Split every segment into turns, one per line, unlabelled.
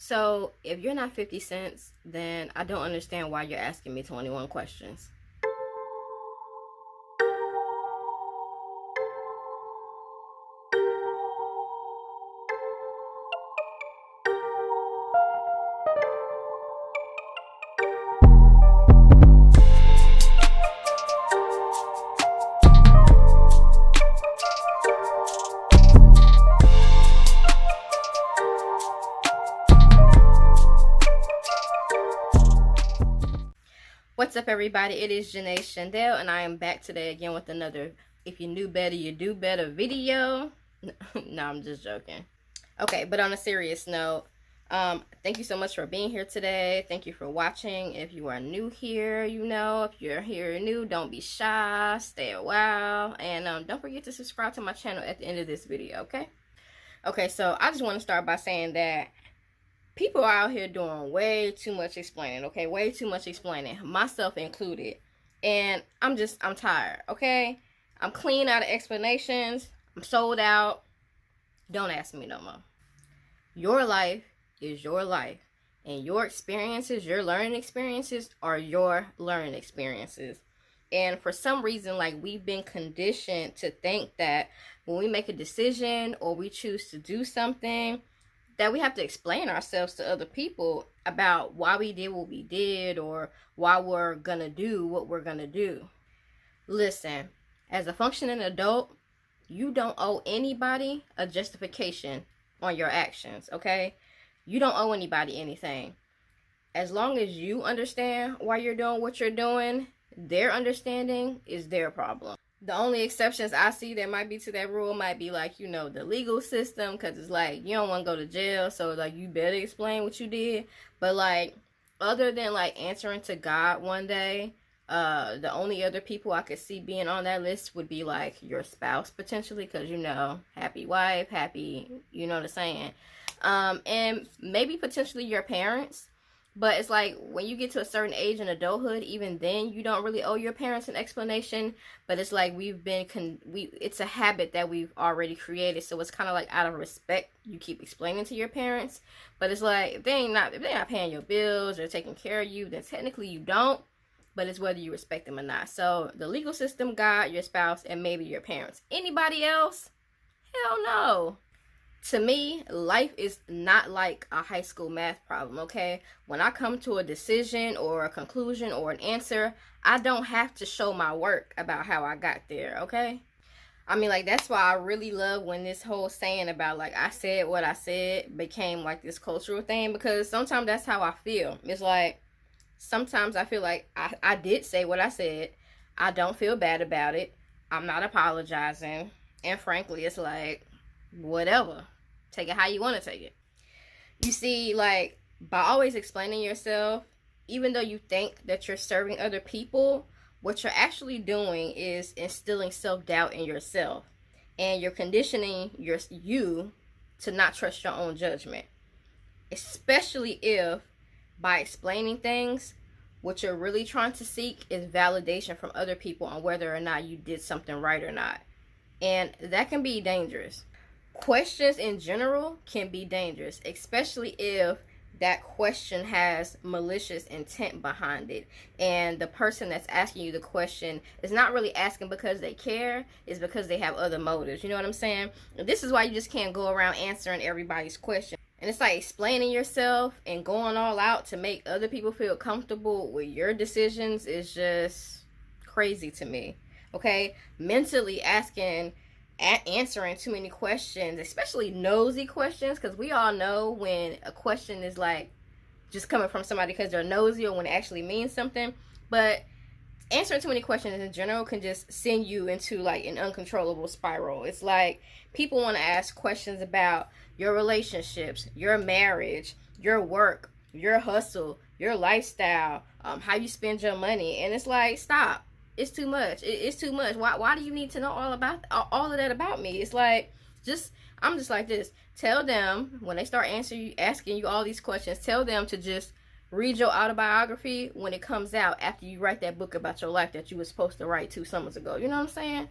So if you're not 50 cents, then I don't understand why you're asking me 21 questions. What's up, everybody? It is Janae Shandell, and I am back today again with another If You Knew Better, You Do Better video. No, I'm just joking. Okay, but on a serious note, thank you so much for being here today. Thank you for watching. If you are new here, if you're here new, don't be shy. Stay a while. And don't forget to subscribe to my channel at the end of this video, okay? Okay, so I just want to start by saying that people are out here doing way too much explaining, okay? Way too much explaining, myself included. And I'm tired, okay? I'm clean out of explanations. I'm sold out. Don't ask me no more. Your life is your life. And your experiences, your learning experiences, are your learning experiences. And for some reason, like, we've been conditioned to think that when we make a decision or we choose to do something, that we have to explain ourselves to other people about why we did what we did or why we're gonna do what we're gonna do. Listen, as a functioning adult, you don't owe anybody a justification on your actions, okay? You don't owe anybody anything. As long as you understand why you're doing what you're doing, their understanding is their problem. The only exceptions I see that might be to that rule might be, like, the legal system, because it's like, you don't want to go to jail, so, like, you better explain what you did. But, like, other than, like, answering to God one day, the only other people I could see being on that list would be, like, your spouse, potentially, because, happy wife, happy, you know what I'm saying? And maybe potentially your parents. But it's like, when you get to a certain age in adulthood, even then, you don't really owe your parents an explanation. But it's like it's a habit that we've already created. So it's kind of like, out of respect, you keep explaining to your parents. But it's like, if they're not paying your bills or taking care of you, then technically you don't. But it's whether you respect them or not. So the legal system, God, your spouse, and maybe your parents. Anybody else? Hell no. To me, life is not like a high school math problem, okay? When I come to a decision or a conclusion or an answer, I don't have to show my work about how I got there, okay? I mean, like, that's why I really love when this whole saying about, like, I said what I said became, like, this cultural thing, because sometimes that's how I feel. It's like, sometimes I feel like I did say what I said. I don't feel bad about it. I'm not apologizing. And frankly, it's like, whatever. Take it how you want to take it. You see, like, by always explaining yourself, even though you think that you're serving other people, what you're actually doing is instilling self-doubt in yourself. And you're conditioning you to not trust your own judgment. Especially if, by explaining things, what you're really trying to seek is validation from other people on whether or not you did something right or not. And that can be dangerous. Questions in general can be dangerous, especially if that question has malicious intent behind it, and the person that's asking you the question is not really asking because they care, it's because they have other motives. You know what I'm saying? This is why you just can't go around answering everybody's question. And it's like, explaining yourself and going all out to make other people feel comfortable with your decisions is just crazy to me. Okay? Mentally answering too many questions, especially nosy questions, because we all know when a question is, like, just coming from somebody because they're nosy or when it actually means something. But answering too many questions in general can just send you into, like, an uncontrollable spiral. It's like, people want to ask questions about your relationships, your marriage, your work, your hustle, your lifestyle, how you spend your money, and it's like, stop. It's too much. It's too much. Why do you need to know all of that about me? It's like, I'm just like this. Tell them, when they start asking you all these questions, tell them to just read your autobiography when it comes out after you write that book about your life that you were supposed to write 2 summers ago. You know what I'm saying?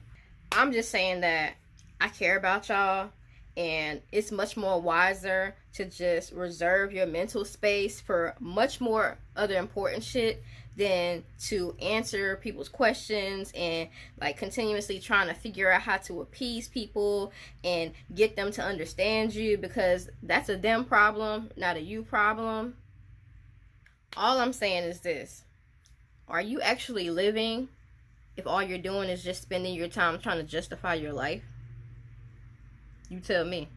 I'm just saying that I care about y'all, And it's much more wiser to just reserve your mental space for much more other important shit than to answer people's questions and like continuously trying to figure out how to appease people and get them to understand you, because that's a them problem, not a you problem. All I'm saying is this: are you actually living if all you're doing is just spending your time trying to justify your life? You tell me.